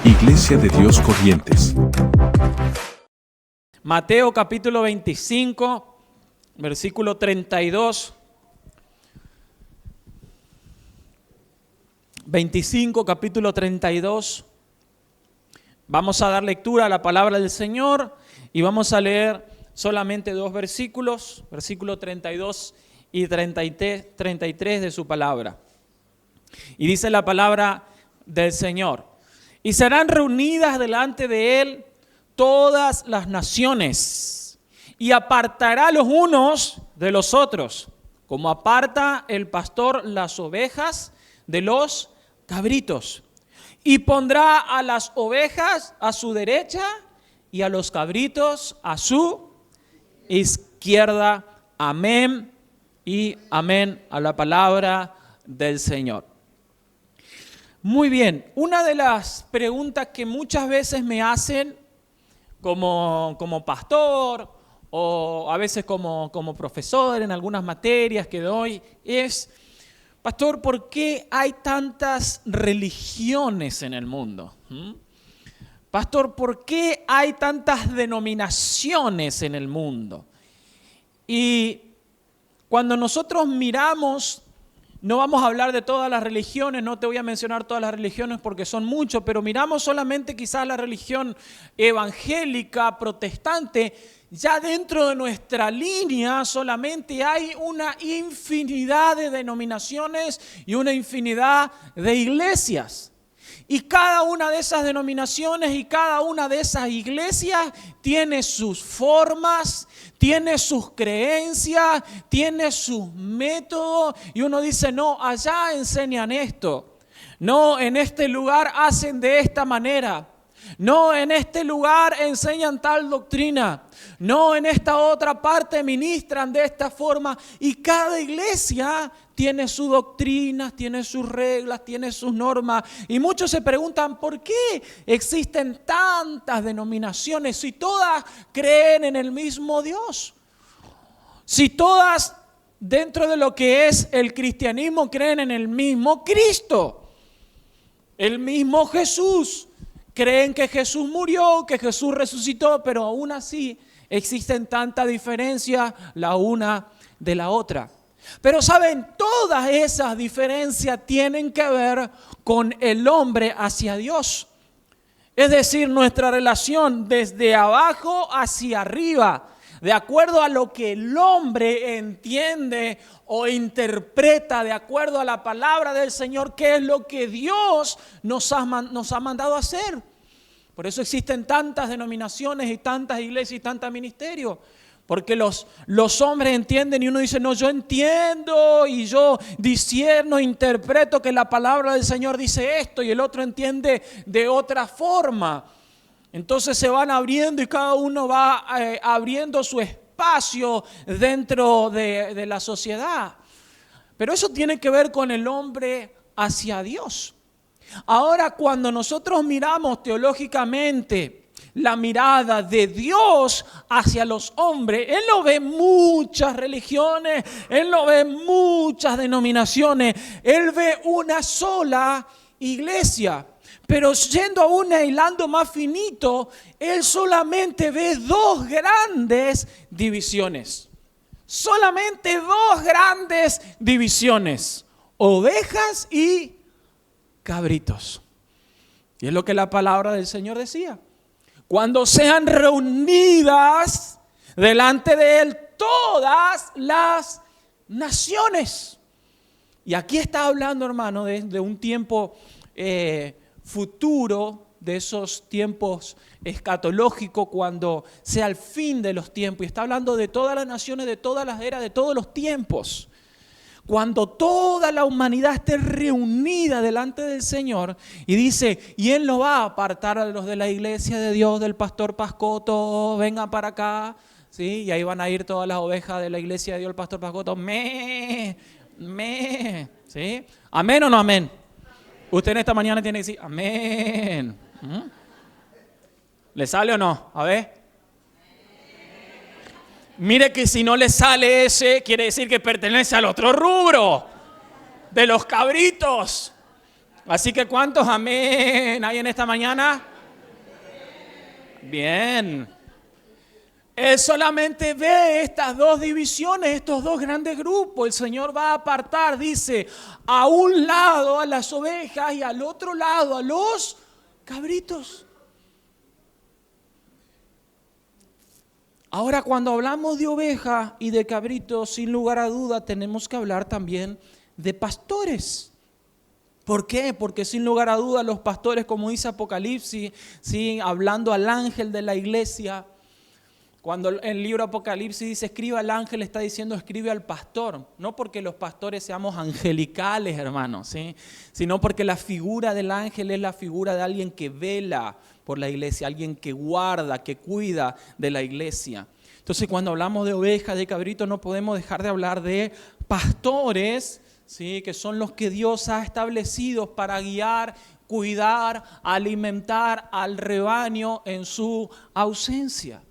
Iglesia de Dios Corrientes. Mateo capítulo 25, versículo 32. 25, capítulo 32. Vamos a dar lectura a la palabra del Señor y vamos a leer solamente dos versículos, versículo 32 y 33 de su palabra. Y dice la palabra del Señor: y serán reunidas delante de él todas las naciones, y apartará los unos de los otros, como aparta el pastor las ovejas de los cabritos. Y pondrá a las ovejas a su derecha y a los cabritos a su izquierda. Amén y amén a la palabra del Señor. Muy bien, una de las preguntas que muchas veces me hacen como pastor o a veces como profesor en algunas materias que doy es: pastor, ¿por qué hay tantas religiones en el mundo? Pastor, ¿por qué hay tantas denominaciones en el mundo? Y cuando nosotros miramos, no vamos a hablar de todas las religiones, no te voy a mencionar todas las religiones porque son muchos, pero miramos solamente quizás la religión evangélica, protestante. Ya dentro de nuestra línea solamente hay una infinidad de denominaciones y una infinidad de iglesias. Y cada una de esas denominaciones y cada una de esas iglesias tiene sus formas, tiene sus creencias, tiene sus métodos. Y uno dice: no, allá enseñan esto. No, en este lugar hacen de esta manera. No, en este lugar enseñan tal doctrina. No, en esta otra parte ministran de esta forma. Y cada iglesia tiene su doctrina, tiene sus reglas, tiene sus normas. Y muchos se preguntan: ¿por qué existen tantas denominaciones si todas creen en el mismo Dios? Si todas dentro de lo que es el cristianismo creen en el mismo Cristo, el mismo Jesús. Creen que Jesús murió, que Jesús resucitó, pero aún así existen tantas diferencias la una de la otra. Pero saben, todas esas diferencias tienen que ver con el hombre hacia Dios. Es decir, nuestra relación desde abajo hacia arriba, de acuerdo a lo que el hombre entiende o interpreta, de acuerdo a la palabra del Señor, qué es lo que Dios nos ha mandado a hacer. Por eso existen tantas denominaciones y tantas iglesias y tantos ministerios. Porque los hombres entienden y uno dice: no, yo entiendo y yo discierno, interpreto que la palabra del Señor dice esto, y el otro entiende de otra forma. Entonces se van abriendo y cada uno va abriendo su espacio dentro de la sociedad. Pero eso tiene que ver con el hombre hacia Dios. Ahora, cuando nosotros miramos teológicamente la mirada de Dios hacia los hombres, Él no ve muchas religiones, Él no ve muchas denominaciones, Él ve una sola iglesia. Pero yendo aún hilando más finito, Él solamente ve dos grandes divisiones. Solamente dos grandes divisiones: ovejas y cabritos. Y es lo que la palabra del Señor decía: cuando sean reunidas delante de Él todas las naciones. Y aquí está hablando, hermano, de un tiempo futuro, de esos tiempos escatológicos, cuando sea el fin de los tiempos. Y está hablando de todas las naciones, de todas las eras, de todos los tiempos. Cuando toda la humanidad esté reunida delante del Señor, y dice: y Él no va a apartar a los de la iglesia de Dios, del pastor Pascoto, vengan para acá, ¿sí? Y ahí van a ir todas las ovejas de la iglesia de Dios, el pastor Pascoto, ¿sí? ¿Amén o no amén? Usted en esta mañana tiene que decir amén. ¿Le sale o no? A ver. Mire que si no le sale ese, quiere decir que pertenece al otro rubro, de los cabritos. Así que ¿cuántos amén hay en esta mañana? Bien. Él solamente ve estas dos divisiones, estos dos grandes grupos. El Señor va a apartar, dice, a un lado a las ovejas y al otro lado a los cabritos. Ahora, cuando hablamos de ovejas y de cabritos, sin lugar a duda, tenemos que hablar también de pastores. ¿Por qué? Porque sin lugar a duda los pastores, como dice Apocalipsis, ¿sí? Hablando al ángel de la iglesia, cuando el libro Apocalipsis dice escribe al ángel, está diciendo escribe al pastor. No porque los pastores seamos angelicales, hermanos, ¿sí? Sino porque la figura del ángel es la figura de alguien que vela por la iglesia, alguien que guarda, que cuida de la iglesia. Entonces, cuando hablamos de ovejas, de cabritos, no podemos dejar de hablar de pastores, ¿sí? Que son los que Dios ha establecido para guiar, cuidar, alimentar al rebaño en su ausencia.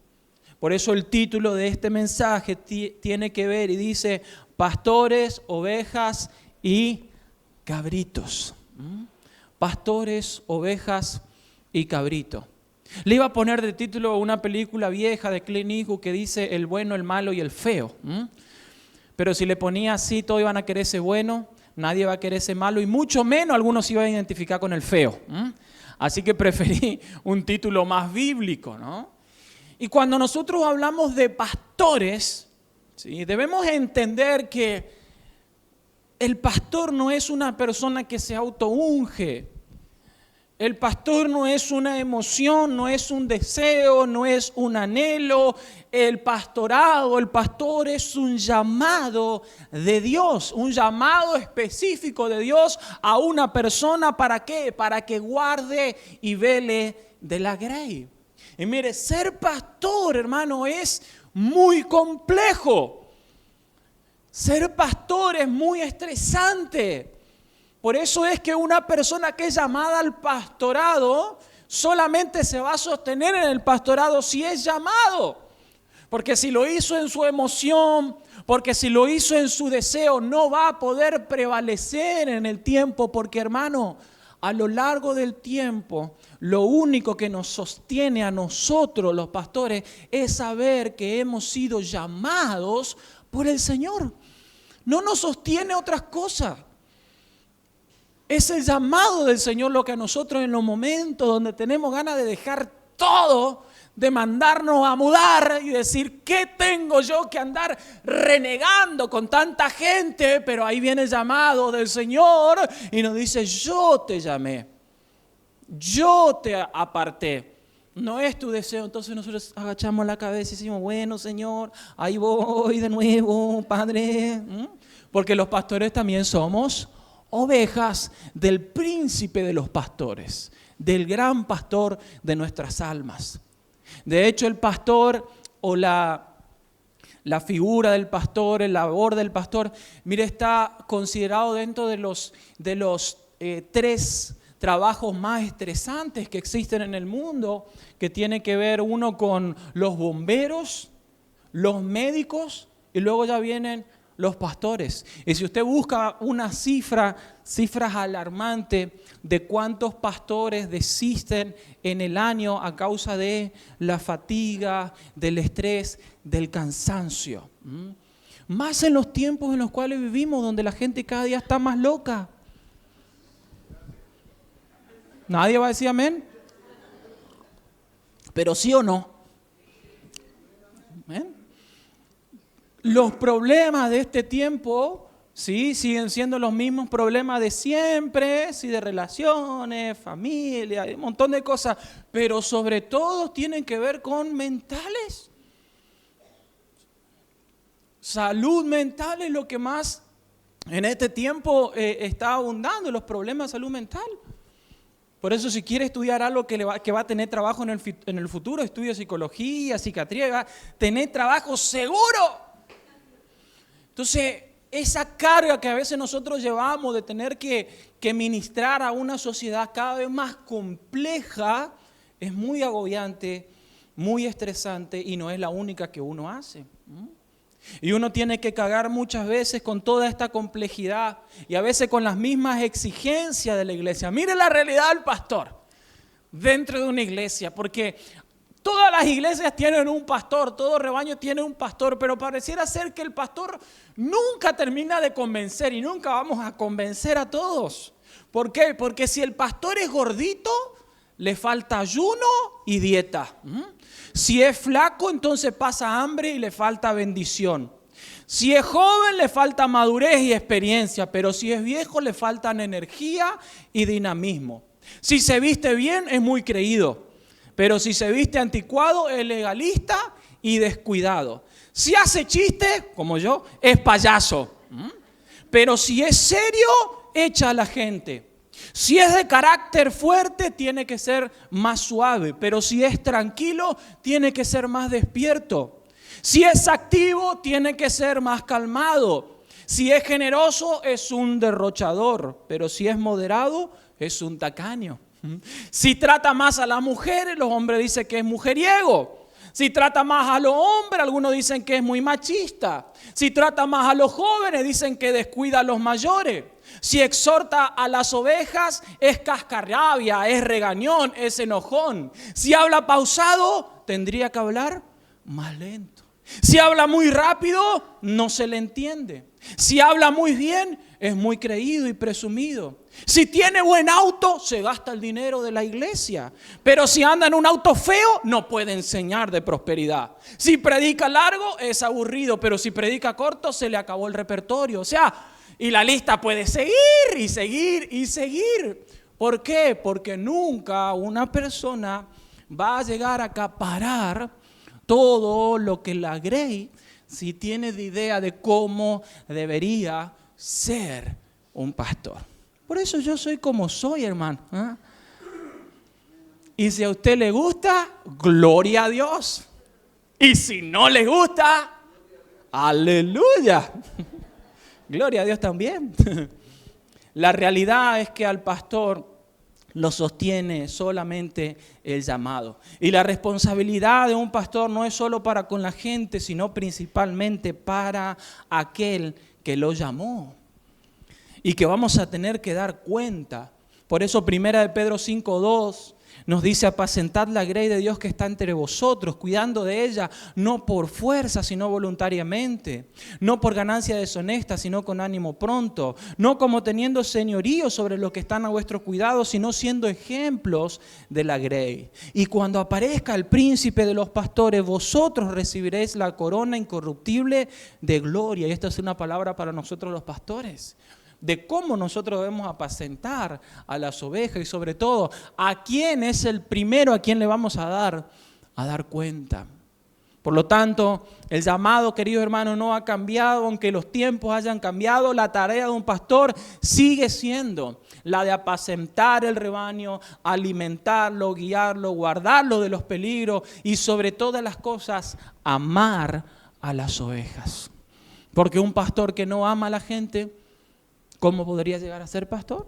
Por eso el título de este mensaje tiene que ver y dice pastores, ovejas y cabritos. Pastores, ovejas y cabritos. Le iba a poner de título una película vieja de Clint Eastwood que dice el bueno, el malo y el feo. Pero si le ponía así, todos iban a querer ser bueno, nadie va a querer ser malo y mucho menos algunos se iban a identificar con el feo. Así que preferí un título más bíblico, ¿no? Y cuando nosotros hablamos de pastores, ¿sí? Debemos entender que el pastor no es una persona que se autounge. El pastor no es una emoción, no es un deseo, no es un anhelo. El pastorado, el pastor es un llamado de Dios, un llamado específico de Dios a una persona. ¿Para qué? Para que guarde y vele de la grey. Y mire, ser pastor, hermano, es muy complejo. Ser pastor es muy estresante. Por eso es que una persona que es llamada al pastorado solamente se va a sostener en el pastorado si es llamado. Porque si lo hizo en su emoción, porque si lo hizo en su deseo, no va a poder prevalecer en el tiempo. Porque, hermano, a lo largo del tiempo, lo único que nos sostiene a nosotros los pastores es saber que hemos sido llamados por el Señor. No nos sostiene otras cosas. Es el llamado del Señor lo que a nosotros en los momentos donde tenemos ganas de dejar todo, de mandarnos a mudar y decir, ¿qué tengo yo que andar renegando con tanta gente? Pero ahí viene el llamado del Señor y nos dice, yo te llamé, yo te aparté. No es tu deseo. Entonces nosotros agachamos la cabeza y decimos, bueno, Señor, ahí voy de nuevo, Padre. Porque los pastores también somos ovejas del príncipe de los pastores, del gran pastor de nuestras almas. De hecho, el pastor o la figura del pastor, el labor del pastor, mire, está considerado dentro de los 3 trabajos más estresantes que existen en el mundo, que tiene que ver uno con los bomberos, los médicos y luego ya vienen los pastores. Y si usted busca una cifras alarmantes de cuántos pastores desisten en el año a causa de la fatiga, del estrés, del cansancio. Más en los tiempos en los cuales vivimos, donde la gente cada día está más loca. ¿Nadie va a decir amén? Pero sí o no. ¿Amén? Los problemas de este tiempo, sí, siguen siendo los mismos problemas de siempre, sí, de relaciones, familia, un montón de cosas, pero sobre todo tienen que ver con mentales. Salud mental es lo que más en este tiempo está abundando, los problemas de salud mental. Por eso, si quiere estudiar algo que va a tener trabajo en el futuro, estudia psicología, psiquiatría, va a tener trabajo seguro. Entonces, esa carga que a veces nosotros llevamos de tener que ministrar a una sociedad cada vez más compleja, es muy agobiante, muy estresante y no es la única que uno hace. Y uno tiene que cargar muchas veces con toda esta complejidad y a veces con las mismas exigencias de la iglesia. Mire la realidad del pastor dentro de una iglesia, porque todas las iglesias tienen un pastor, todo rebaño tiene un pastor, pero pareciera ser que el pastor nunca termina de convencer y nunca vamos a convencer a todos. ¿Por qué? Porque si el pastor es gordito, le falta ayuno y dieta. Si es flaco, entonces pasa hambre y le falta bendición. Si es joven, le falta madurez y experiencia, pero si es viejo, le faltan energía y dinamismo. Si se viste bien, es muy creído, pero si se viste anticuado, es legalista y descuidado. Si hace chistes, como yo, es payaso, pero si es serio, echa a la gente. Si es de carácter fuerte, tiene que ser más suave, pero si es tranquilo, tiene que ser más despierto. Si es activo, tiene que ser más calmado. Si es generoso, es un derrochador, pero si es moderado, es un tacaño. Si trata más a las mujeres, los hombres dicen que es mujeriego. Si trata más a los hombres, algunos dicen que es muy machista. Si trata más a los jóvenes, dicen que descuida a los mayores. Si exhorta a las ovejas, es cascarrabia, es regañón, es enojón. Si habla pausado, tendría que hablar más lento. Si habla muy rápido, no se le entiende. Si habla muy bien, es muy creído y presumido. Si tiene buen auto, se gasta el dinero de la iglesia. Pero si anda en un auto feo, no puede enseñar de prosperidad. Si predica largo, es aburrido. Pero si predica corto, se le acabó el repertorio. O sea, y la lista puede seguir y seguir y seguir. ¿Por qué? Porque nunca una persona va a llegar a acaparar todo lo que la Grey, si tiene idea de cómo debería ser un pastor. Por eso yo soy como soy, hermano. Y si a usted le gusta, gloria a Dios. Y si no le gusta, aleluya. Gloria a Dios también. La realidad es que al pastor lo sostiene solamente el llamado. Y la responsabilidad de un pastor no es solo para con la gente, sino principalmente para aquel que lo llamó. Y que vamos a tener que dar cuenta. Por eso 1 Pedro 5:2 nos dice: apacentad la grey de Dios que está entre vosotros, cuidando de ella, no por fuerza, sino voluntariamente, no por ganancia deshonesta, sino con ánimo pronto, no como teniendo señorío sobre los que están a vuestro cuidado, sino siendo ejemplos de la grey. Y cuando aparezca el príncipe de los pastores, vosotros recibiréis la corona incorruptible de gloria. Y esta es una palabra para nosotros los pastores, de cómo nosotros debemos apacentar a las ovejas y sobre todo a quién es el primero a quien le vamos a dar cuenta. Por lo tanto, el llamado, queridos hermanos, no ha cambiado, aunque los tiempos hayan cambiado. La tarea de un pastor sigue siendo la de apacentar el rebaño, alimentarlo, guiarlo, guardarlo de los peligros y sobre todas las cosas, amar a las ovejas. Porque un pastor que no ama a la gente, ¿cómo podría llegar a ser pastor?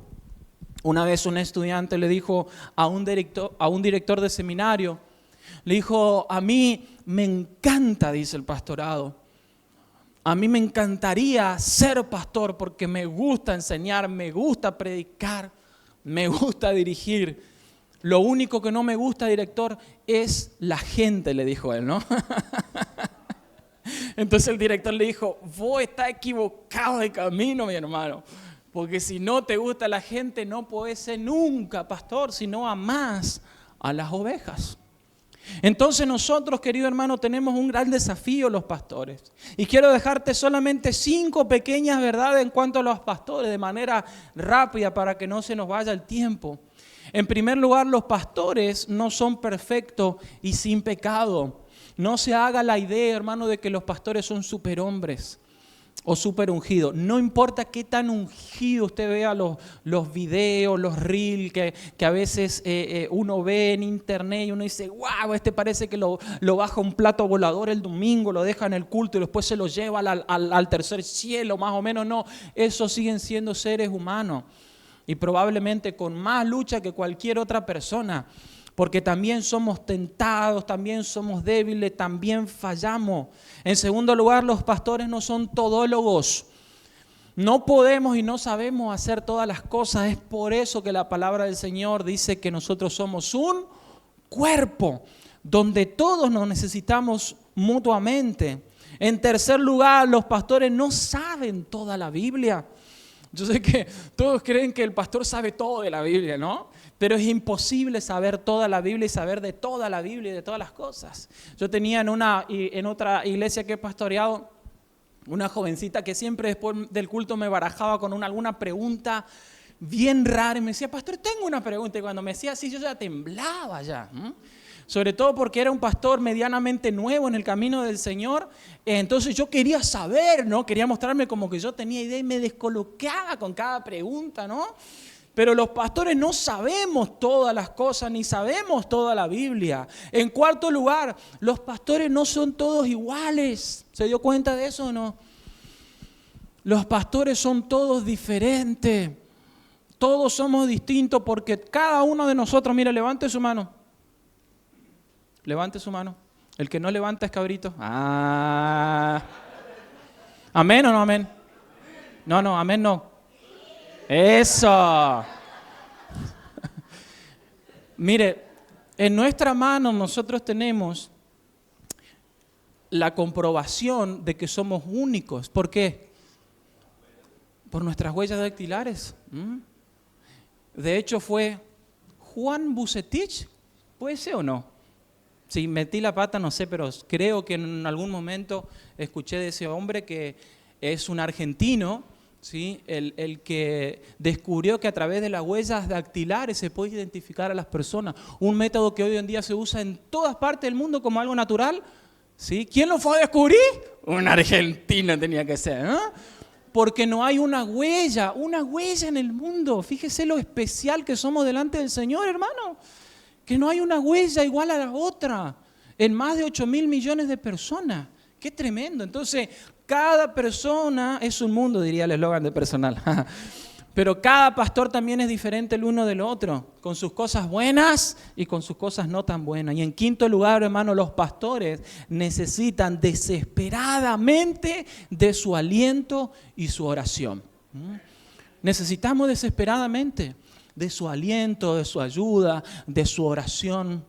Una vez un estudiante le dijo a un director de seminario, le dijo: a mí me encanta, dice el pastorado, a mí me encantaría ser pastor porque me gusta enseñar, me gusta predicar, me gusta dirigir. Lo único que no me gusta, director, es la gente, le dijo él, ¿no? Entonces el director le dijo: vos estás equivocado de camino, mi hermano, porque si no te gusta la gente no podés ser nunca pastor, sino amás a las ovejas. Entonces nosotros, querido hermano, tenemos un gran desafío los pastores. Y quiero dejarte solamente 5 pequeñas verdades en cuanto a los pastores, de manera rápida para que no se nos vaya el tiempo. En primer lugar, los pastores no son perfectos y sin pecado. No se haga la idea, hermano, de que los pastores son superhombres o super ungidos. No importa qué tan ungido usted vea los videos, los reels que a veces uno ve en internet y uno dice: wow, este parece que lo baja un plato volador el domingo, lo deja en el culto y después se lo lleva al tercer cielo, más o menos. No, esos siguen siendo seres humanos y probablemente con más lucha que cualquier otra persona. porque también somos tentados, también somos débiles, también fallamos. En segundo lugar, los pastores no son todólogos. No podemos y no sabemos hacer todas las cosas. Es por eso que la palabra del Señor dice que nosotros somos un cuerpo, donde todos nos necesitamos mutuamente. En tercer lugar, los pastores no saben toda la Biblia. Yo sé que todos creen que el pastor sabe todo de la Biblia, ¿no? Pero es imposible saber toda la Biblia y saber de toda la Biblia y de todas las cosas. Yo tenía en otra iglesia que he pastoreado una jovencita que siempre después del culto me barajaba con alguna pregunta bien rara y me decía, pastor, tengo una pregunta. Y cuando me decía así, yo ya temblaba ya. Sobre todo porque era un pastor medianamente nuevo en el camino del Señor. Entonces yo quería saber, ¿no? Quería mostrarme como que yo tenía idea y me descolocaba con cada pregunta, ¿no? Pero los pastores no sabemos todas las cosas, ni sabemos toda la Biblia. En cuarto lugar, los pastores no son todos iguales. ¿Se dio cuenta de eso o no? Los pastores son todos diferentes. Todos somos distintos porque cada uno de nosotros, mire, levante su mano. Levante su mano. El que no levanta es cabrito. ¿Amén o no amén? No, amén no. Eso. Mire, en nuestra mano nosotros tenemos la comprobación de que somos únicos. ¿Por qué? Por nuestras huellas dactilares. De hecho fue Juan Bucetich, ¿puede ser o no? Si metí la pata no sé, pero creo que en algún momento escuché de ese hombre que es un argentino, ¿sí? El que descubrió que a través de las huellas dactilares se puede identificar a las personas. Un método que hoy en día se usa en todas partes del mundo como algo natural. ¿Sí? ¿Quién lo fue a descubrir? Un argentino tenía que ser, ¿eh? Porque no hay una huella en el mundo. Fíjese lo especial que somos delante del Señor, hermano. Que no hay una huella igual a la otra en más de 8.000 millones de personas. ¡Qué tremendo! Entonces, cada persona es un mundo, diría el eslogan de personal. Pero cada pastor también es diferente el uno del otro, con sus cosas buenas y con sus cosas no tan buenas. Y en quinto lugar, hermano, los pastores necesitan desesperadamente de su aliento y su oración. Necesitamos desesperadamente de su aliento, de su ayuda, de su oración.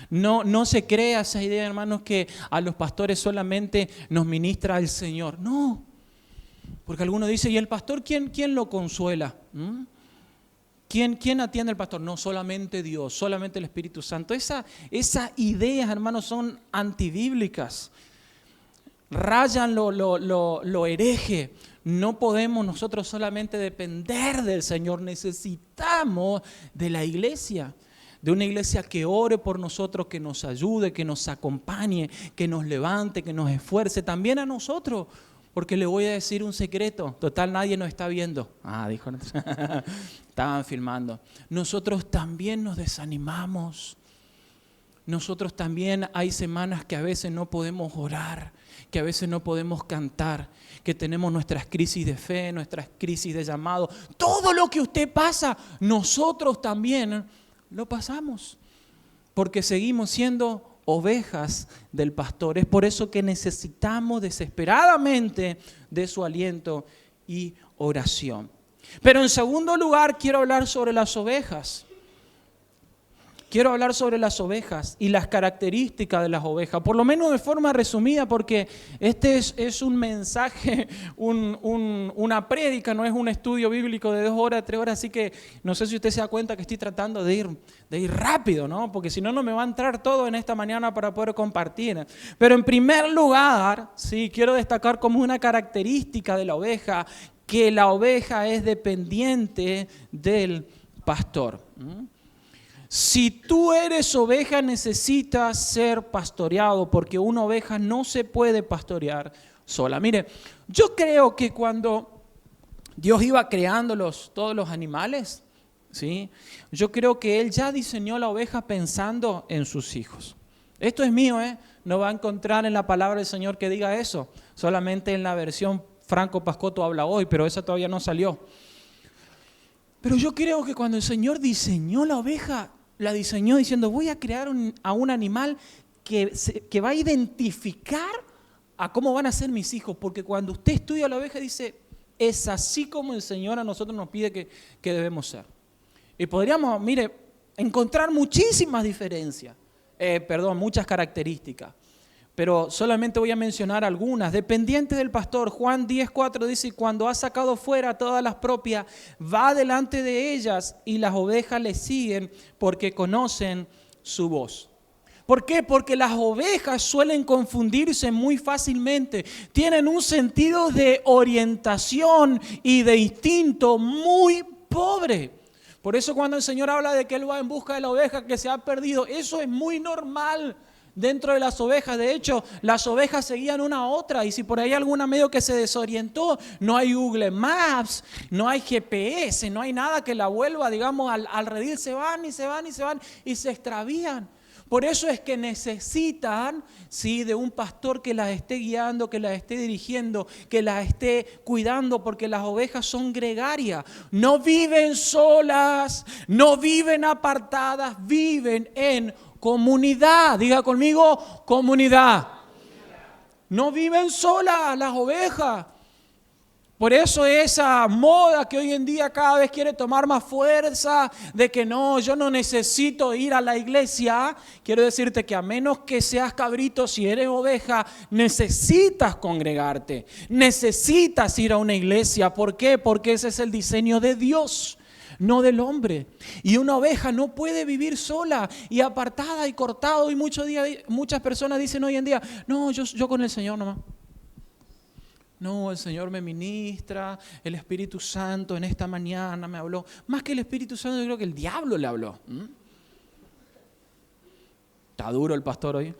No se crea esa idea, hermanos, que a los pastores solamente nos ministra el Señor. No, porque algunos dicen, ¿y el pastor quién lo consuela? ¿Quién atiende al pastor? No, solamente Dios, solamente el Espíritu Santo. Esas ideas, hermanos, son antibíblicas. Rayan lo hereje. No podemos nosotros solamente depender del Señor, necesitamos de la iglesia, de una iglesia que ore por nosotros, que nos ayude, que nos acompañe, que nos levante, que nos esfuerce, también a nosotros, porque le voy a decir un secreto, total nadie nos está viendo. Dijo, estaban filmando. Nosotros también nos desanimamos. Nosotros también hay semanas que a veces no podemos orar, que a veces no podemos cantar, que tenemos nuestras crisis de fe, nuestras crisis de llamado. Todo lo que usted pasa, nosotros también lo pasamos, porque seguimos siendo ovejas del pastor. Es por eso que necesitamos desesperadamente de su aliento y oración. Pero en segundo lugar, quiero hablar sobre las ovejas. Quiero hablar sobre las ovejas y las características de las ovejas, por lo menos de forma resumida, porque este es un mensaje, una prédica, no es un estudio bíblico de 2 horas, 3 horas, así que no sé si usted se da cuenta que estoy tratando de ir rápido, ¿no? Porque si no, no me va a entrar todo en esta mañana para poder compartir. Pero en primer lugar, sí, quiero destacar como una característica de la oveja, que la oveja es dependiente del pastor. Si tú eres oveja, necesitas ser pastoreado, porque una oveja no se puede pastorear sola. Mire, yo creo que cuando Dios iba creando todos los animales, ¿sí? Yo creo que Él ya diseñó la oveja pensando en sus hijos. Esto es mío, no va a encontrar en la palabra del Señor que diga eso, solamente en la versión Franco Pascotto habla hoy, pero esa todavía no salió. Pero yo creo que cuando el Señor diseñó la oveja la diseñó diciendo, voy a crear a un animal que va a identificar a cómo van a ser mis hijos, porque cuando usted estudia la oveja dice, es así como el Señor a nosotros nos pide que debemos ser. Y podríamos, encontrar muchísimas diferencias, muchas características, pero solamente voy a mencionar algunas. Dependientes del pastor, Juan 10:4 dice, cuando ha sacado fuera todas las propias, va delante de ellas y las ovejas le siguen porque conocen su voz. ¿Por qué? Porque las ovejas suelen confundirse muy fácilmente. Tienen un sentido de orientación y de instinto muy pobre. Por eso cuando el Señor habla de que Él va en busca de la oveja que se ha perdido, eso es muy normal dentro de las ovejas. De hecho, las ovejas seguían una a otra y si por ahí alguna medio que se desorientó, no hay Google Maps, no hay GPS, no hay nada que la vuelva, al redil, se van y se extravían. Por eso es que necesitan, ¿sí?, de un pastor que las esté guiando, que las esté dirigiendo, que las esté cuidando, porque las ovejas son gregarias. No viven solas, no viven apartadas, viven en comunidad. Diga conmigo, comunidad. No viven solas las ovejas. Por eso esa moda que hoy en día cada vez quiere tomar más fuerza, de que no, yo no necesito ir a la iglesia. Quiero decirte que a menos que seas cabrito, si eres oveja, necesitas congregarte, necesitas ir a una iglesia. ¿Por qué? Porque ese es el diseño de Dios, no del hombre. Y una oveja no puede vivir sola y apartada y cortado. Y muchas personas dicen hoy en día, no, yo con el Señor nomás. No, el Señor me ministra, el Espíritu Santo en esta mañana me habló. Más que el Espíritu Santo, yo creo que el diablo le habló. Está duro el pastor hoy.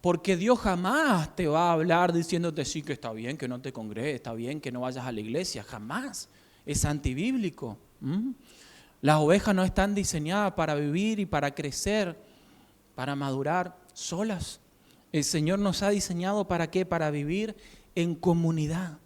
Porque Dios jamás te va a hablar diciéndote sí, que está bien que no te congregues, está bien que no vayas a la iglesia. Jamás. Es antibíblico. Las ovejas no están diseñadas para vivir y para crecer, para madurar solas. El Señor nos ha diseñado ¿para qué? Para vivir en comunidad,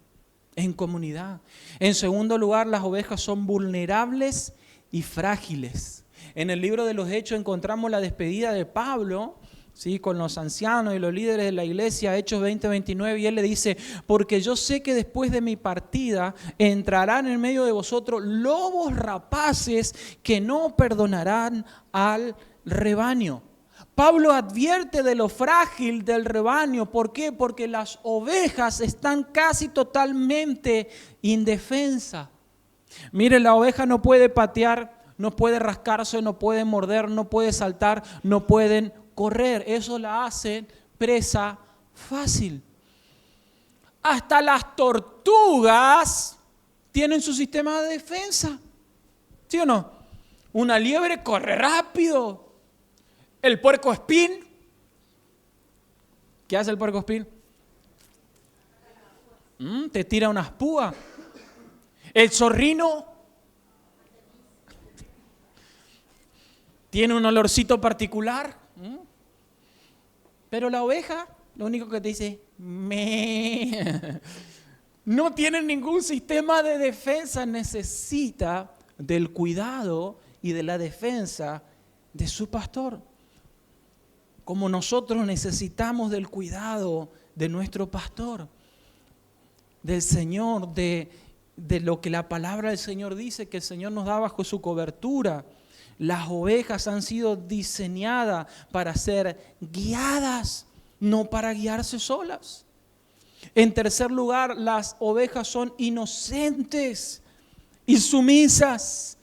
en comunidad. En segundo lugar, las ovejas son vulnerables y frágiles. En el libro de los Hechos encontramos la despedida de Pablo, ¿sí?, con los ancianos y los líderes de la iglesia, Hechos 20:29, y él le dice, porque yo sé que después de mi partida entrarán en medio de vosotros lobos rapaces que no perdonarán al rebaño. Pablo advierte de lo frágil del rebaño. ¿Por qué? Porque las ovejas están casi totalmente indefensas. Mire, la oveja no puede patear, no puede rascarse, no puede morder, no puede saltar, no pueden correr. Eso la hace presa fácil. Hasta las tortugas tienen su sistema de defensa. ¿Sí o no? Una liebre corre rápido. El puercoespín, ¿qué hace el puercoespín? Te tira unas púas. El zorrino tiene un olorcito particular. Pero la oveja, lo único que te dice, me. No tiene ningún sistema de defensa, necesita del cuidado y de la defensa de su pastor. Como nosotros necesitamos del cuidado de nuestro pastor, del Señor, de lo que la palabra del Señor dice, que el Señor nos da bajo su cobertura. Las ovejas han sido diseñadas para ser guiadas, no para guiarse solas. En tercer lugar, las ovejas son inocentes y sumisas.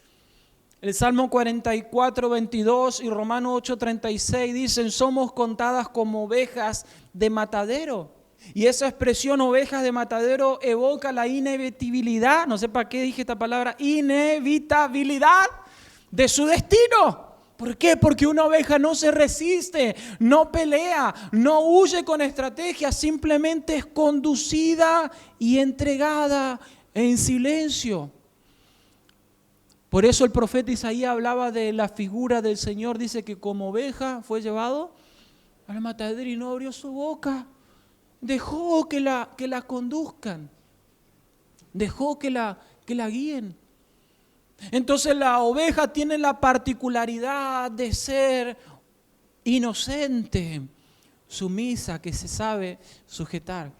El Salmo 44:22 y Romanos 8:36 dicen, somos contadas como ovejas de matadero. Y esa expresión ovejas de matadero evoca la inevitabilidad, no sé para qué dije esta palabra, inevitabilidad de su destino. ¿Por qué? Porque una oveja no se resiste, no pelea, no huye con estrategia, simplemente es conducida y entregada en silencio. Por eso el profeta Isaías hablaba de la figura del Señor, dice que como oveja fue llevado al matadero y no abrió su boca. Dejó que la conduzcan, dejó que la guíen. Entonces la oveja tiene la particularidad de ser inocente, sumisa, que se sabe sujetar.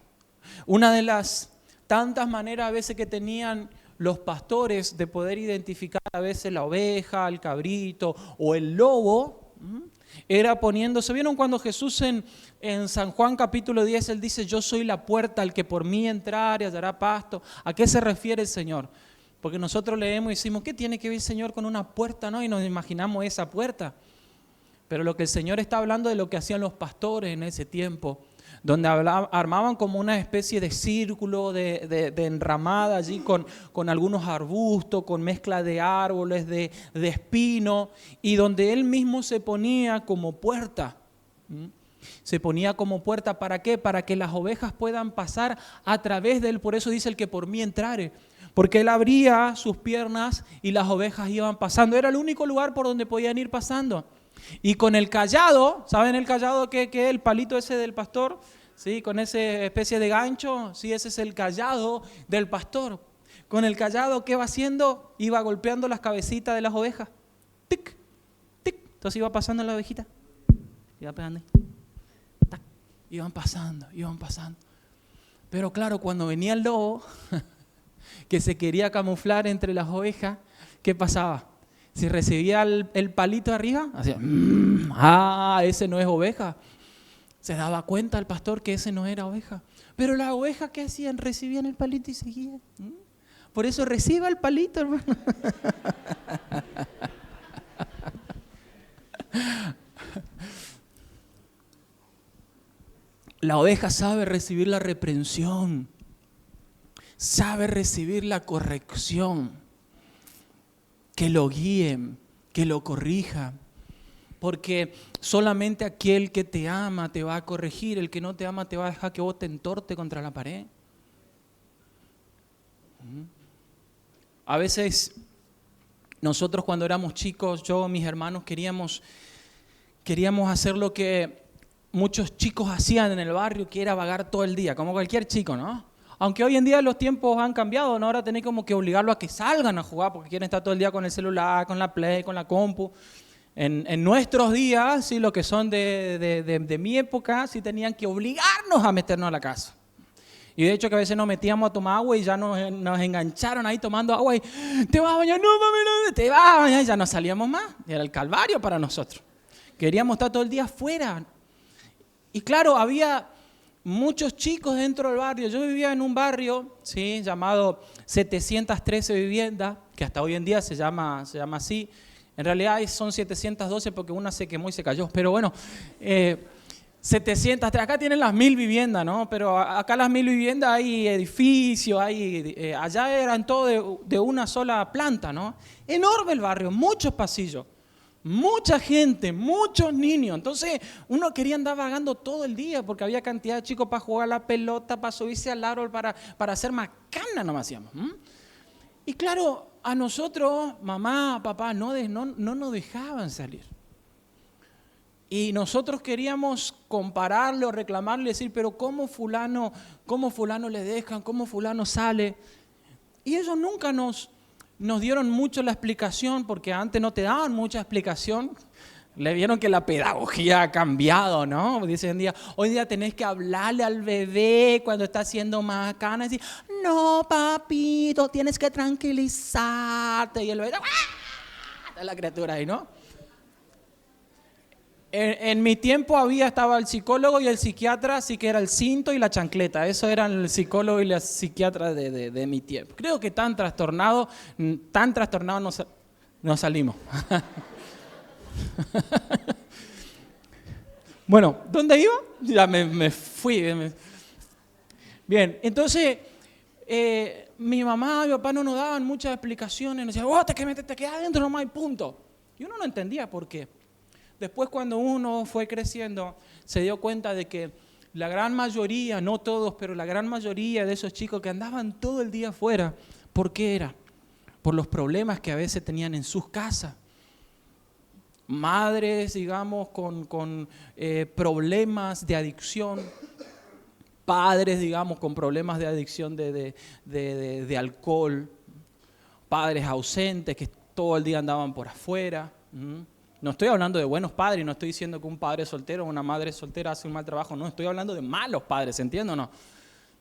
Una de las tantas maneras a veces que tenían los pastores de poder identificar a veces la oveja, el cabrito o el lobo, era poniéndose. ¿Vieron cuando Jesús en San Juan capítulo 10, Él dice, yo soy la puerta, al que por mí entrare hallará pasto? ¿A qué se refiere el Señor? Porque nosotros leemos y decimos, ¿qué tiene que ver el Señor con una puerta? ¿No? Y nos imaginamos esa puerta. Pero lo que el Señor está hablando de lo que hacían los pastores en ese tiempo, donde armaban como una especie de círculo de enramada allí con algunos arbustos, con mezcla de árboles, de espino, y donde Él mismo se ponía como puerta. Se ponía como puerta, ¿para qué? Para que las ovejas puedan pasar a través de Él. Por eso dice el que por mí entrare. Porque Él abría sus piernas y las ovejas iban pasando. Era el único lugar por donde podían ir pasando. Y con el cayado, ¿saben el cayado que es el palito ese del pastor? ¿Sí? Con esa especie de gancho, sí, ese es el cayado del pastor. Con el cayado, ¿qué va haciendo? Iba golpeando las cabecitas de las ovejas. Tic, tic. Entonces iba pasando la ovejita. Iba pegando. Tac. Iban pasando. Pero claro, cuando venía el lobo, que se quería camuflar entre las ovejas, ¿qué pasaba? Si recibía el palito arriba, hacía, ese no es oveja. Se daba cuenta el pastor que ese no era oveja. Pero las ovejas, ¿qué hacían? Recibían el palito y seguían. Por eso reciba el palito, hermano. La oveja sabe recibir la reprensión, sabe recibir la corrección, que lo guíen, que lo corrija, porque solamente aquel que te ama te va a corregir, el que no te ama te va a dejar que vos te entorte contra la pared. A veces nosotros cuando éramos chicos, yo y mis hermanos queríamos hacer lo que muchos chicos hacían en el barrio, que era vagar todo el día, como cualquier chico, ¿no? Aunque hoy en día los tiempos han cambiado, ¿no? Ahora tenés como que obligarlos a que salgan a jugar porque quieren estar todo el día con el celular, con la Play, con la compu. En nuestros días, sí, lo que son de mi época, sí tenían que obligarnos a meternos a la casa. Y de hecho que a veces nos metíamos a tomar agua y ya nos engancharon ahí tomando agua y te vas a bañar, no mami, no, te vas a bañar, y ya no salíamos más. Era el calvario para nosotros. Queríamos estar todo el día afuera. Y claro, había muchos chicos dentro del barrio. Yo vivía en un barrio, ¿sí?, llamado 713 viviendas, que hasta hoy en día se llama así. En realidad son 712 porque una se quemó y se cayó. Pero bueno, 703. Acá tienen las 1000 viviendas, ¿no? Pero acá las 1000 viviendas hay edificios, allá eran todo de una sola planta, ¿no? Enorme el barrio, muchos pasillos. Mucha gente, muchos niños. Entonces uno quería andar vagando todo el día porque había cantidad de chicos para jugar la pelota, para subirse al árbol, para hacer macana, no hacíamos. Y claro, a nosotros, mamá, papá, no nos dejaban salir. Y nosotros queríamos compararle o reclamarle, decir, pero ¿cómo fulano le dejan? ¿Cómo fulano sale? Y ellos nunca nos dieron mucho la explicación, porque antes no te daban mucha explicación. Le vieron que la pedagogía ha cambiado, ¿no? Dicen hoy día tenés que hablarle al bebé cuando está haciendo macana y decir, no, papito, tienes que tranquilizarte. Y el bebé, está la criatura ahí, ¿no? En mi tiempo estaba el psicólogo y el psiquiatra, así que era el cinto y la chancleta. Eso eran el psicólogo y la psiquiatra de mi tiempo. Creo que tan trastornados no salimos. Bueno, ¿dónde iba? Ya me fui. Bien, entonces mi mamá y mi papá no nos daban muchas explicaciones. Nos decían, te quedas adentro nomás y punto. Y uno no entendía por qué. Después cuando uno fue creciendo, se dio cuenta de que la gran mayoría, no todos, pero la gran mayoría de esos chicos que andaban todo el día afuera, ¿por qué era? Por los problemas que a veces tenían en sus casas. Madres, digamos, con problemas de adicción, padres, digamos, con problemas de adicción de alcohol, padres ausentes que todo el día andaban por afuera. No estoy hablando de buenos padres, no estoy diciendo que un padre soltero o una madre soltera hace un mal trabajo, no, estoy hablando de malos padres, ¿entienden o no?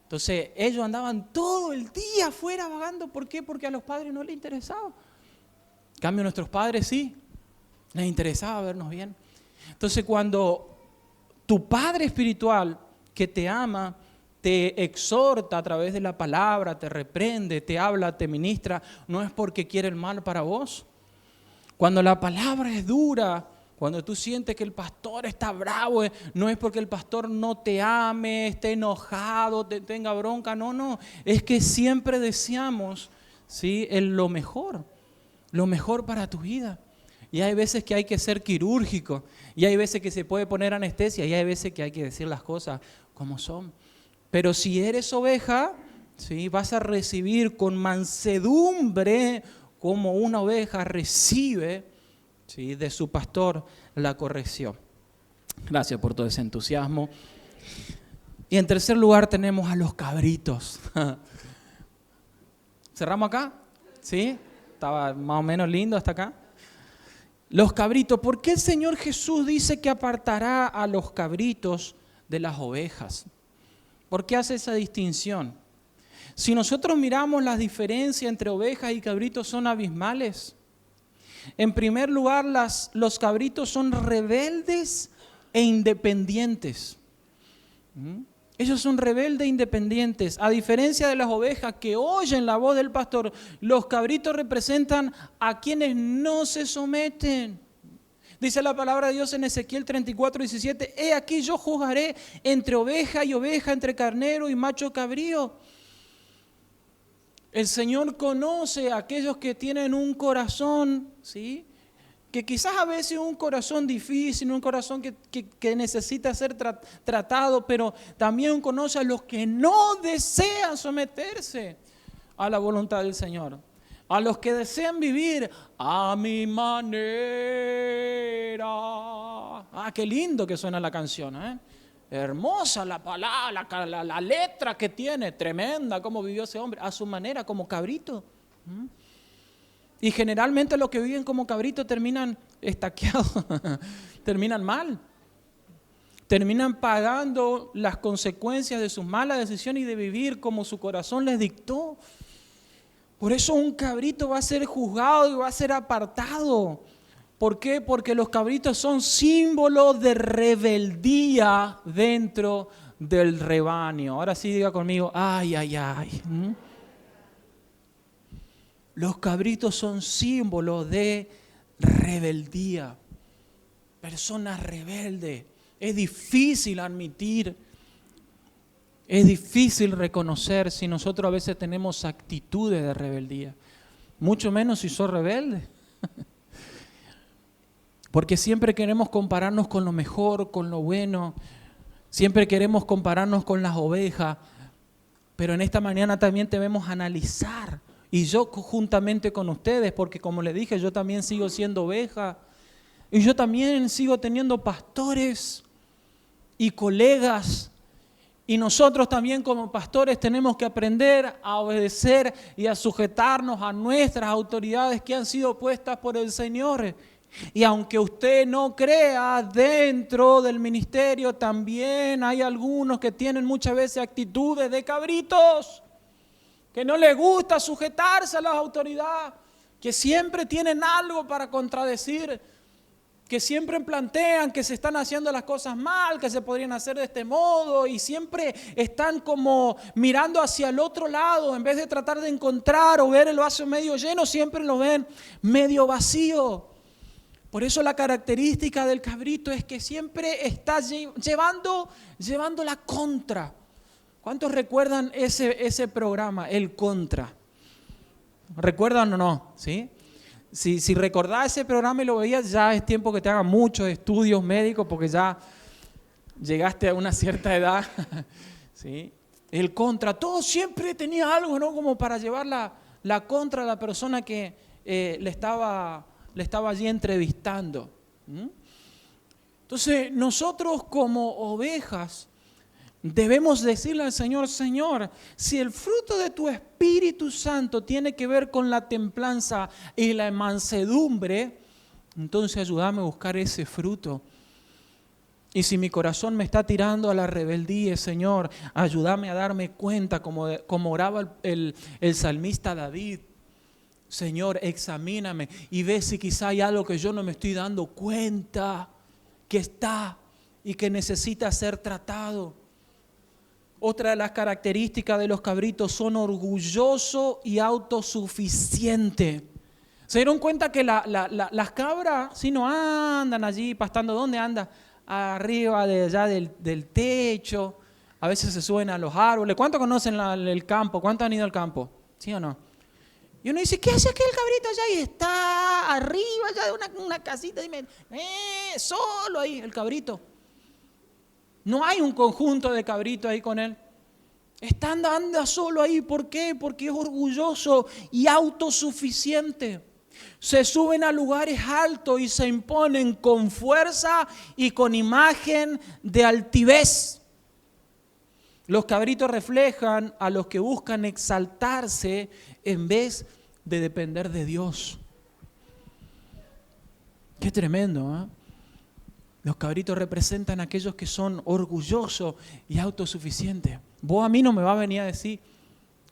Entonces, ellos andaban todo el día afuera vagando. ¿Por qué? Porque a los padres no les interesaba. En cambio, a nuestros padres sí, les interesaba vernos bien. Entonces, cuando tu padre espiritual que te ama, te exhorta a través de la palabra, te reprende, te habla, te ministra, no es porque quiere el mal para vos. Cuando la palabra es dura, cuando tú sientes que el pastor está bravo, no es porque el pastor no te ame, esté enojado, te tenga bronca, no. Es que siempre deseamos, ¿sí?, lo mejor para tu vida. Y hay veces que hay que ser quirúrgico, y hay veces que se puede poner anestesia, y hay veces que hay que decir las cosas como son. Pero si eres oveja, ¿sí?, vas a recibir con mansedumbre, como una oveja recibe, ¿sí?, de su pastor la corrección. Gracias por todo ese entusiasmo. Y en tercer lugar tenemos a los cabritos. ¿Cerramos acá? ¿Sí? Estaba más o menos lindo hasta acá. Los cabritos. ¿Por qué el Señor Jesús dice que apartará a los cabritos de las ovejas? ¿Por qué hace esa distinción? Si nosotros miramos las diferencias entre ovejas y cabritos son abismales. En primer lugar, los cabritos son rebeldes e independientes. Ellos son rebeldes e independientes. A diferencia de las ovejas que oyen la voz del pastor, los cabritos representan a quienes no se someten. Dice la palabra de Dios en Ezequiel 34:17, he aquí yo juzgaré entre oveja y oveja, entre carnero y macho cabrío. El Señor conoce a aquellos que tienen un corazón, ¿sí?, que quizás a veces es un corazón difícil, un corazón que necesita ser tratado, pero también conoce a los que no desean someterse a la voluntad del Señor. A los que desean vivir a mi manera. Ah, qué lindo que suena la canción, ¿eh? Hermosa la palabra, la letra que tiene, tremenda cómo vivió ese hombre, a su manera, como cabrito. Y generalmente los que viven como cabrito terminan estaqueados, terminan mal. Terminan pagando las consecuencias de sus malas decisiones y de vivir como su corazón les dictó. Por eso un cabrito va a ser juzgado y va a ser apartado. ¿Por qué? Porque los cabritos son símbolos de rebeldía dentro del rebaño. Ahora sí diga conmigo, ay, ay, ay. Los cabritos son símbolos de rebeldía. Personas rebeldes. Es difícil admitir. Es difícil reconocer si nosotros a veces tenemos actitudes de rebeldía. Mucho menos si sos rebelde. Porque siempre queremos compararnos con lo mejor, con lo bueno. Siempre queremos compararnos con las ovejas. Pero en esta mañana también debemos analizar. Y yo juntamente con ustedes, porque como les dije, yo también sigo siendo oveja. Y yo también sigo teniendo pastores y colegas. Y nosotros también como pastores tenemos que aprender a obedecer y a sujetarnos a nuestras autoridades que han sido puestas por el Señor. Y aunque usted no crea, dentro del ministerio también hay algunos que tienen muchas veces actitudes de cabritos, que no les gusta sujetarse a las autoridades, que siempre tienen algo para contradecir, que siempre plantean que se están haciendo las cosas mal, que se podrían hacer de este modo, y siempre están como mirando hacia el otro lado, en vez de tratar de encontrar o ver el vaso medio lleno, siempre lo ven medio vacío. Por eso la característica del cabrito es que siempre está llevando la contra. ¿Cuántos recuerdan ese programa, El Contra? ¿Recuerdan o no? ¿Sí? Si recordás ese programa y lo veías, ya es tiempo que te hagan muchos estudios médicos porque ya llegaste a una cierta edad. ¿Sí? El Contra, todo siempre tenía algo, ¿no?, como para llevar la contra a la persona que le estaba allí entrevistando. Entonces, nosotros como ovejas debemos decirle al Señor, Señor, si el fruto de tu Espíritu Santo tiene que ver con la templanza y la mansedumbre, entonces ayúdame a buscar ese fruto. Y si mi corazón me está tirando a la rebeldía, Señor, ayúdame a darme cuenta, como oraba el salmista David. Señor, examíname y ve si quizá hay algo que yo no me estoy dando cuenta, que está y que necesita ser tratado. Otra de las características de los cabritos son orgulloso y autosuficiente. ¿Se dieron cuenta que las cabras si no andan allí pastando? ¿Dónde andan? Arriba de allá del techo. A veces se suben a los árboles. ¿Cuántos conocen el campo? ¿Cuántos han ido al campo? ¿Sí o no? Y uno dice, ¿qué hace aquel cabrito allá? Y está arriba allá de una casita. Dime, solo ahí el cabrito. No hay un conjunto de cabritos ahí con él. Anda solo ahí. ¿Por qué? Porque es orgulloso y autosuficiente. Se suben a lugares altos y se imponen con fuerza y con imagen de altivez. Los cabritos reflejan a los que buscan exaltarse en vez de depender de Dios. Qué tremendo, ¿eh? Los cabritos representan a aquellos que son orgullosos y autosuficientes. Vos a mí no me vas a venir a decir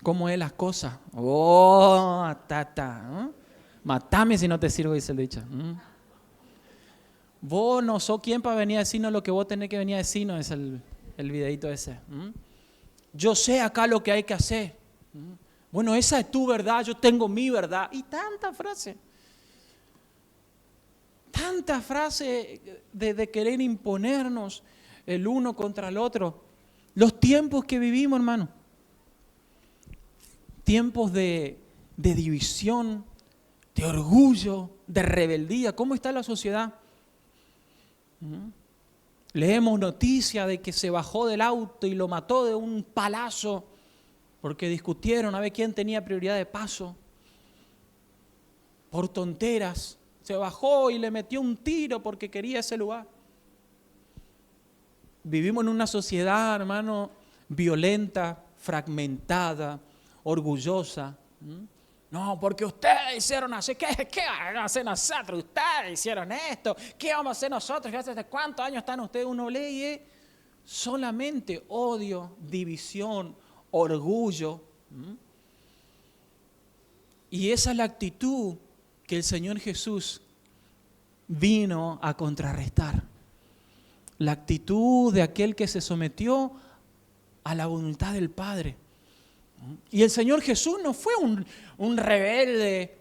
cómo es las cosas. Oh, tata, ¿eh? Matame si no te sirvo, dice el dicho. Vos no sos quien para venir a decirnos lo que vos tenés que venir a decirnos, es el videito ese. Yo sé acá lo que hay que hacer. Bueno, esa es tu verdad, yo tengo mi verdad. Y tanta frase de querer imponernos el uno contra el otro. Los tiempos que vivimos, hermano. Tiempos de división, de orgullo, de rebeldía. ¿Cómo está la sociedad? Leemos noticias de que se bajó del auto y lo mató de un palazo porque discutieron a ver quién tenía prioridad de paso. Por tonteras. Se bajó y le metió un tiro porque quería ese lugar. Vivimos en una sociedad, hermano, violenta, fragmentada, orgullosa. No, porque ustedes hicieron así. ¿Qué van a hacer nosotros? Ustedes hicieron esto. ¿Qué vamos a hacer nosotros? ¿Hace cuántos años están ustedes? Uno lee solamente odio, división, orgullo. Y esa es la actitud que el Señor Jesús vino a contrarrestar. La actitud de aquel que se sometió a la voluntad del Padre. Y el Señor Jesús no fue un rebelde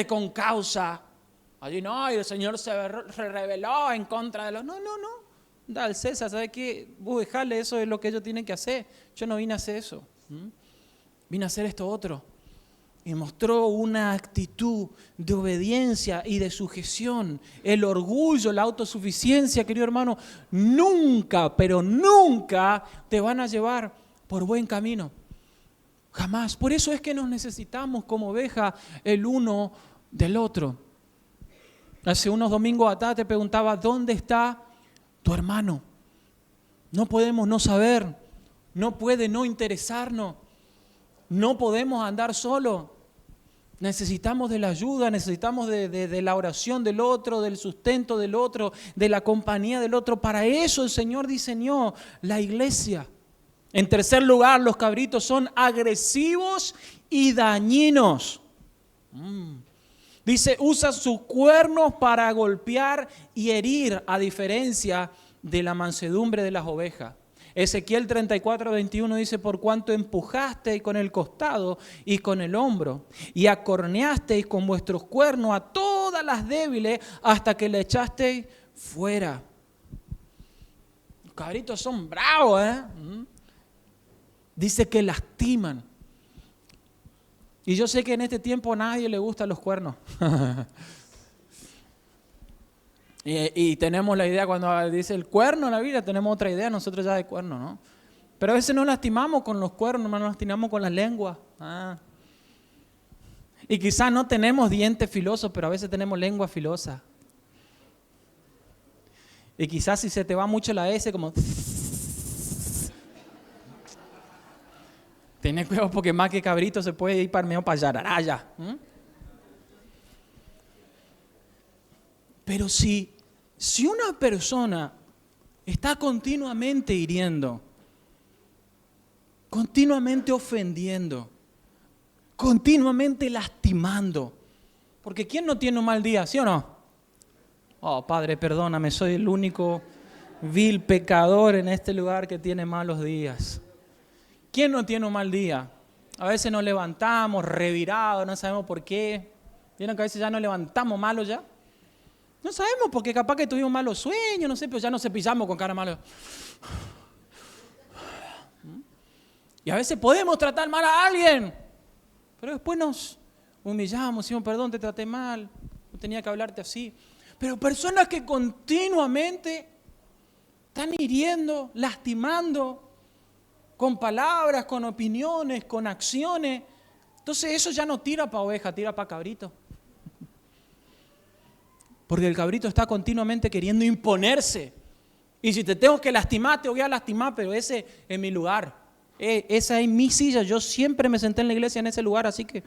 con causa. Allí no, y el Señor se rebeló en contra de los... No. Da al César, ¿sabe qué? Vos dejale, eso es lo que ellos tienen que hacer. Yo no vine a hacer eso. Vine a hacer esto otro. Y mostró una actitud de obediencia y de sujeción. El orgullo, la autosuficiencia, querido hermano, nunca, pero nunca te van a llevar por buen camino. Jamás. Por eso es que nos necesitamos como oveja el uno del otro. Hace unos domingos atrás te preguntaba, ¿dónde está tu hermano? No podemos no saber, no puede no interesarnos. No podemos andar solos. Necesitamos de la ayuda, necesitamos de la oración del otro, del sustento del otro, de la compañía del otro. Para eso el Señor diseñó la iglesia. En tercer lugar, los cabritos son agresivos y dañinos. Dice, usa sus cuernos para golpear y herir, a diferencia de la mansedumbre de las ovejas. Ezequiel 34:21 dice, por cuanto empujasteis con el costado y con el hombro, y acorneasteis con vuestros cuernos a todas las débiles hasta que le echasteis fuera. Los cabritos son bravos, ¿eh? Dice que lastiman. Y yo sé que en este tiempo a nadie le gustan los cuernos. Y tenemos la idea, cuando dice el cuerno en la Biblia, tenemos otra idea nosotros ya de cuerno, ¿no? Pero a veces nos lastimamos con los cuernos, nos lastimamos con la lengua. Y quizás no tenemos dientes filosos, pero a veces tenemos lengua filosa. Y quizás si se te va mucho la S, como... Tened cuidado porque más que cabrito se puede ir para medio para Yararaya. Pero si una persona está continuamente hiriendo, continuamente ofendiendo, continuamente lastimando, porque ¿quién no tiene un mal día, sí o no? Oh, Padre, perdóname, soy el único vil pecador en este lugar que tiene malos días. ¿Quién no tiene un mal día? A veces nos levantamos revirados, no sabemos por qué. ¿Vieron que a veces ya nos levantamos malos ya? No sabemos porque capaz que tuvimos malos sueños, no sé, pero ya nos cepillamos con cara mala. Y a veces podemos tratar mal a alguien, pero después nos humillamos, decimos, perdón, te traté mal, no tenía que hablarte así. Pero personas que continuamente están hiriendo, lastimando, con palabras, con opiniones, con acciones. Entonces eso ya no tira para oveja, tira para cabrito. Porque el cabrito está continuamente queriendo imponerse. Y si te tengo que lastimar, te voy a lastimar, pero ese es mi lugar. Esa es mi silla. Yo siempre me senté en la iglesia en ese lugar, así que...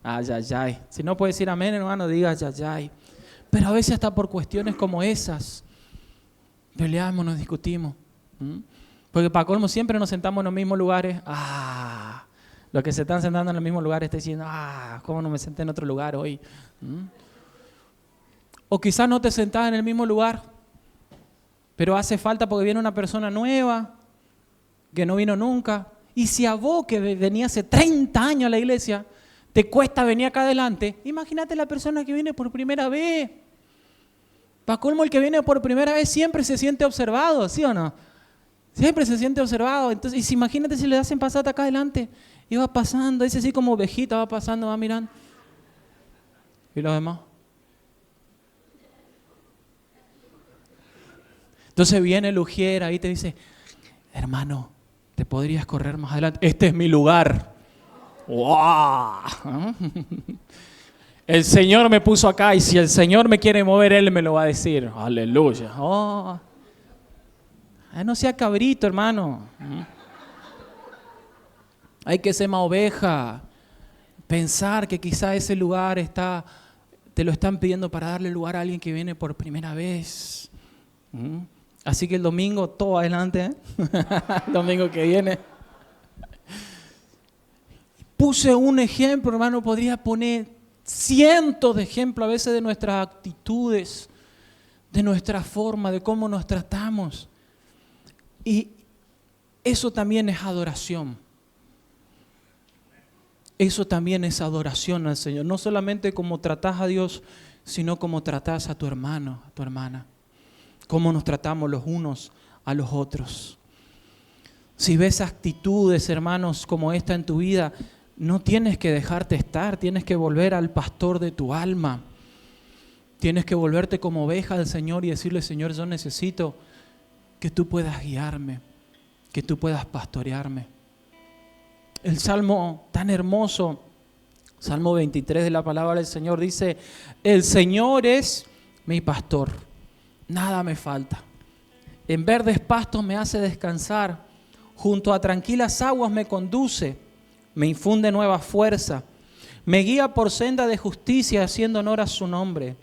Ay, ay, ay. Si no puedes decir amén, hermano, diga ay, ay, ay. Pero a veces hasta por cuestiones como esas, peleamos, nos discutimos. Porque para colmo siempre nos sentamos en los mismos lugares. Los que se están sentando en los mismos lugares están diciendo, ¿cómo no me senté en otro lugar hoy? O quizás no te sentás en el mismo lugar, pero hace falta porque viene una persona nueva, que no vino nunca. Y si a vos que venía hace 30 años a la iglesia, te cuesta venir acá adelante, imagínate la persona que viene por primera vez. Para colmo, el que viene por primera vez siempre se siente observado, ¿sí o no? Siempre se siente observado. Entonces, imagínate si le hacen pasar acá adelante. Y va pasando, dice así como ovejita, va pasando, va mirando. ¿Y los demás? Entonces viene el ujier ahí y te dice, hermano, ¿te podrías correr más adelante? Este es mi lugar. ¡Wow! El Señor me puso acá y si el Señor me quiere mover, Él me lo va a decir. Aleluya. No sea cabrito, hermano. Hay que ser más oveja. Pensar que quizá ese lugar te lo están pidiendo para darle lugar a alguien que viene por primera vez. Así que el domingo, todo adelante, el domingo que viene. Puse un ejemplo, hermano, podría poner cientos de ejemplos a veces de nuestras actitudes, de nuestra forma, de cómo nos tratamos. Y eso también es adoración. Eso también es adoración al Señor. No solamente como tratás a Dios, sino como tratás a tu hermano, a tu hermana. Cómo nos tratamos los unos a los otros. Si ves actitudes, hermanos, como esta en tu vida, no tienes que dejarte estar, tienes que volver al pastor de tu alma. Tienes que volverte como oveja del Señor y decirle, Señor, yo necesito que tú puedas guiarme, que tú puedas pastorearme. El salmo tan hermoso, Salmo 23 de la palabra del Señor dice, el Señor es mi pastor, nada me falta. En verdes pastos me hace descansar, junto a tranquilas aguas me conduce, me infunde nueva fuerza, me guía por senda de justicia haciendo honor a su nombre.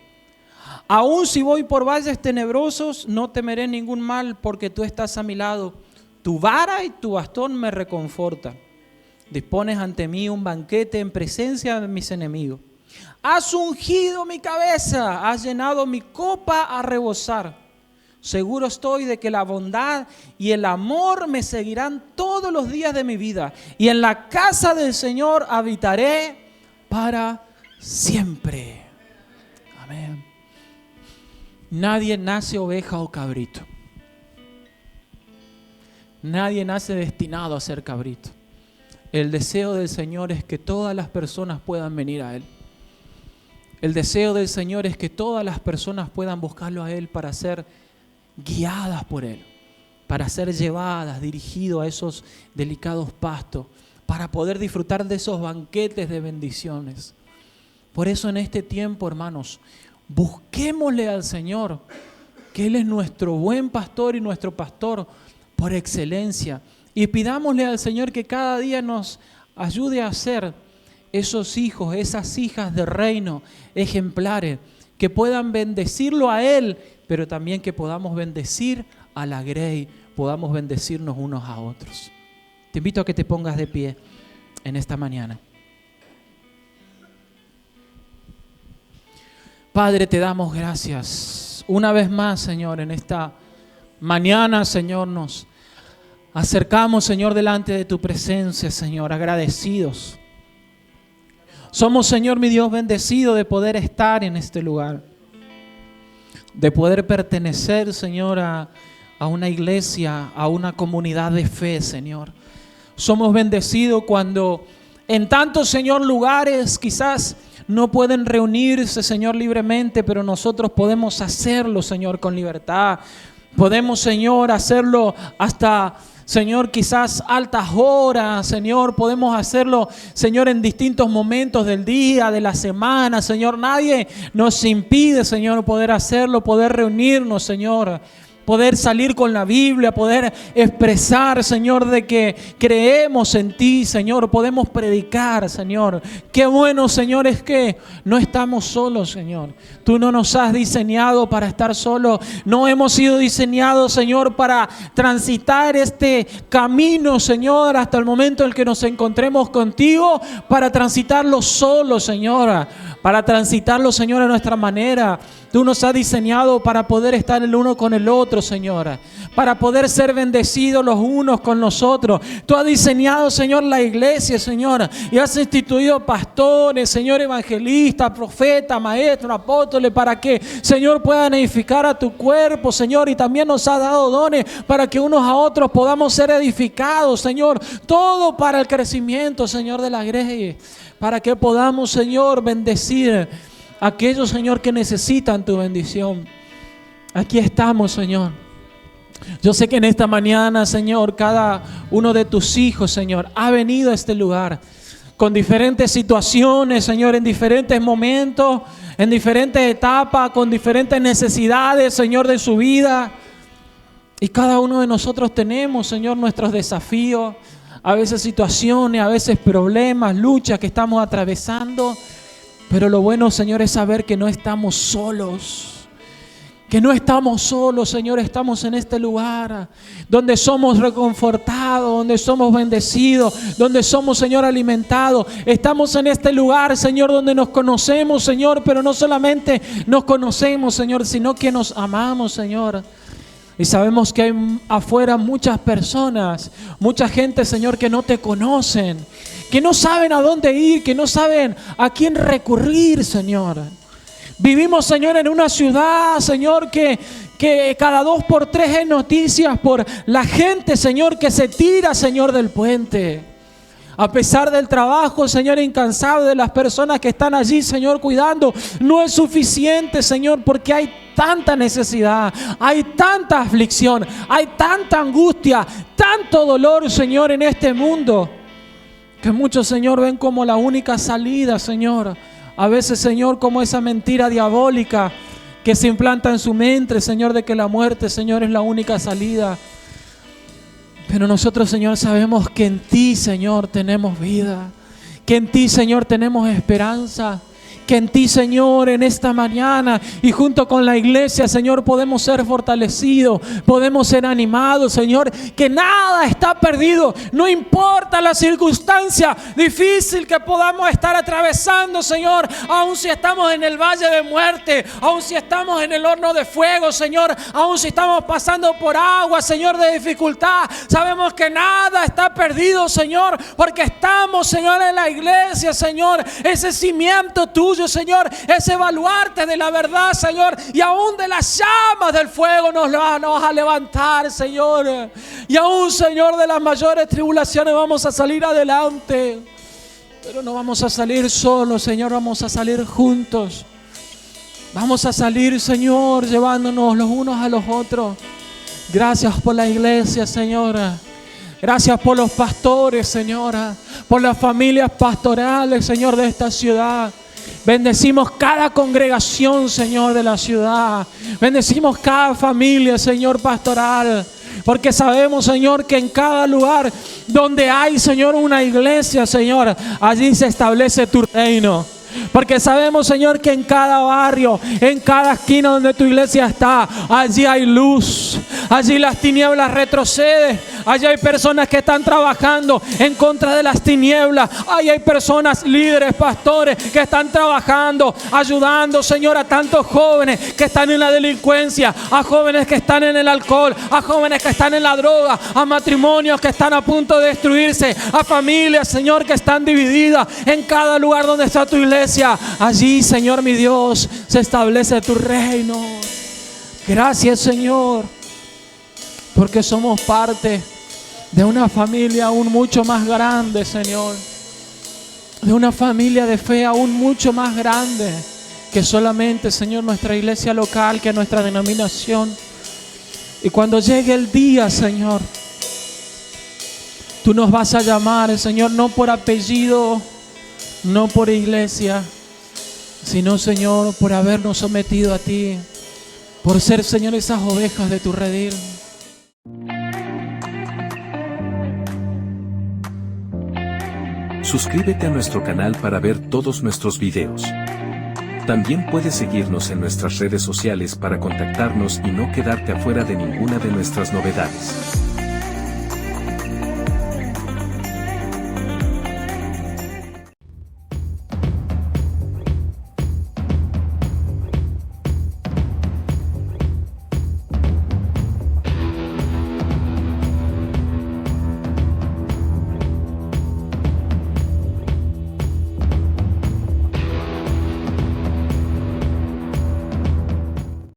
Aun si voy por valles tenebrosos, no temeré ningún mal porque tú estás a mi lado. Tu vara y tu bastón me reconfortan. Dispones ante mí un banquete en presencia de mis enemigos. Has ungido mi cabeza, has llenado mi copa a rebosar. Seguro estoy de que la bondad y el amor me seguirán todos los días de mi vida. Y en la casa del Señor habitaré para siempre. Amén. Nadie nace oveja o cabrito. Nadie nace destinado a ser cabrito. El deseo del Señor es que todas las personas puedan venir a Él. El deseo del Señor es que todas las personas puedan buscarlo a Él para ser guiadas por Él, para ser llevadas, dirigidos a esos delicados pastos, para poder disfrutar de esos banquetes de bendiciones. Por eso en este tiempo, hermanos, busquémosle al Señor, que Él es nuestro buen pastor y nuestro pastor por excelencia. Y pidámosle al Señor que cada día nos ayude a ser esos hijos, esas hijas del reino ejemplares, que puedan bendecirlo a Él, pero también que podamos bendecir a la grey, podamos bendecirnos unos a otros. Te invito a que te pongas de pie en esta mañana. Padre, te damos gracias una vez más, Señor, en esta mañana, Señor, nos acercamos, Señor, delante de tu presencia, Señor, agradecidos. Somos, Señor, mi Dios, bendecidos de poder estar en este lugar, de poder pertenecer, Señor, a una iglesia, a una comunidad de fe, Señor. Somos bendecidos cuando en tantos, Señor, lugares quizás no pueden reunirse, Señor, libremente, pero nosotros podemos hacerlo, Señor, con libertad. Podemos, Señor, hacerlo hasta, Señor, quizás altas horas, Señor. Podemos hacerlo, Señor, en distintos momentos del día, de la semana, Señor. Nadie nos impide, Señor, poder hacerlo, poder reunirnos, Señor. Poder salir con la Biblia, poder expresar, Señor, de que creemos en ti, Señor. Podemos predicar, Señor. Qué bueno, Señor, es que no estamos solos, Señor. Tú no nos has diseñado para estar solos. No hemos sido diseñados, Señor, para transitar este camino, Señor, hasta el momento en el que nos encontremos contigo, para transitarlo solos, Señor. Para transitarlo, Señor, a nuestra manera. Tú nos has diseñado para poder estar el uno con el otro, Señor. Para poder ser bendecidos los unos con los otros. Tú has diseñado, Señor, la iglesia, Señor. Y has instituido pastores, Señor, evangelistas, profetas, maestros, apóstoles, para que, Señor, puedan edificar a tu cuerpo, Señor. Y también nos has dado dones para que unos a otros podamos ser edificados, Señor. Todo para el crecimiento, Señor, de la iglesia. Para que podamos, Señor, bendecir a aquellos, Señor, que necesitan tu bendición. Aquí estamos, Señor. Yo sé que en esta mañana, Señor, cada uno de tus hijos, Señor, ha venido a este lugar con diferentes situaciones, Señor, en diferentes momentos, en diferentes etapas, con diferentes necesidades, Señor, de su vida. Y cada uno de nosotros tenemos, Señor, nuestros desafíos. A veces situaciones, a veces problemas, luchas que estamos atravesando. Pero lo bueno, Señor, es saber que no estamos solos. Que no estamos solos, Señor. Estamos en este lugar donde somos reconfortados, donde somos bendecidos, donde somos, Señor, alimentados. Estamos en este lugar, Señor, donde nos conocemos, Señor. Pero no solamente nos conocemos, Señor, sino que nos amamos, Señor. Y sabemos que hay afuera muchas personas, mucha gente, Señor, que no te conocen, que no saben a dónde ir, que no saben a quién recurrir, Señor. Vivimos, Señor, en una ciudad, Señor, que cada 2 por 3 hay noticias por la gente, Señor, que se tira, Señor, del puente. A pesar del trabajo, Señor, incansable de las personas que están allí, Señor, cuidando, no es suficiente, Señor, porque hay tanta necesidad, hay tanta aflicción, hay tanta angustia, tanto dolor, Señor, en este mundo, que muchos, Señor, ven como la única salida, Señor. A veces, Señor, como esa mentira diabólica que se implanta en su mente, Señor, de que la muerte, Señor, es la única salida. Pero nosotros, Señor, sabemos que en ti, Señor, tenemos vida. Que en ti, Señor, tenemos esperanza. Que en ti, Señor, en esta mañana y junto con la iglesia, Señor, podemos ser fortalecidos, podemos ser animados, Señor, que nada está perdido, no importa la circunstancia difícil que podamos estar atravesando, Señor, aun si estamos en el valle de muerte, aun si estamos en el horno de fuego, Señor, aun si estamos pasando por agua, Señor, de dificultad, sabemos que nada está perdido, Señor, porque estamos, Señor, en la iglesia, Señor, ese cimiento tuyo, Señor, ese baluarte de la verdad, Señor, y aún de las llamas del fuego nos vas a levantar, Señor, y aún, Señor, de las mayores tribulaciones vamos a salir adelante, pero no vamos a salir solos, Señor, vamos a salir juntos, vamos a salir, Señor, llevándonos los unos a los otros. Gracias por la iglesia, Señora. Gracias por los pastores, Señora, por las familias pastorales, Señor, de esta ciudad. Bendecimos cada congregación, Señor, de la ciudad. Bendecimos cada familia, Señor, pastoral. Porque sabemos, Señor, que en cada lugar donde hay, Señor, una iglesia, Señor, allí se establece tu reino. Porque sabemos, Señor, que en cada barrio, en cada esquina donde tu iglesia está, allí hay luz. Allí las tinieblas retroceden. Allí hay personas que están trabajando en contra de las tinieblas. Allí hay personas, líderes, pastores, que están trabajando, ayudando, Señor, a tantos jóvenes que están en la delincuencia, a jóvenes que están en el alcohol, a jóvenes que están en la droga, a matrimonios que están a punto de destruirse, a familias, Señor, que están divididas. En cada lugar donde está tu iglesia, allí, Señor mi Dios, se establece tu reino. Gracias, Señor, porque somos parte de una familia aún mucho más grande, Señor. De una familia de fe aún mucho más grande que solamente, Señor, nuestra iglesia local, que nuestra denominación. Y cuando llegue el día, Señor, tú nos vas a llamar, Señor, no por apellido, no por iglesia, sino, Señor, por habernos sometido a ti, por ser, Señor, esas ovejas de tu redil. Suscríbete a nuestro canal para ver todos nuestros videos. También puedes seguirnos en nuestras redes sociales para contactarnos y no quedarte afuera de ninguna de nuestras novedades.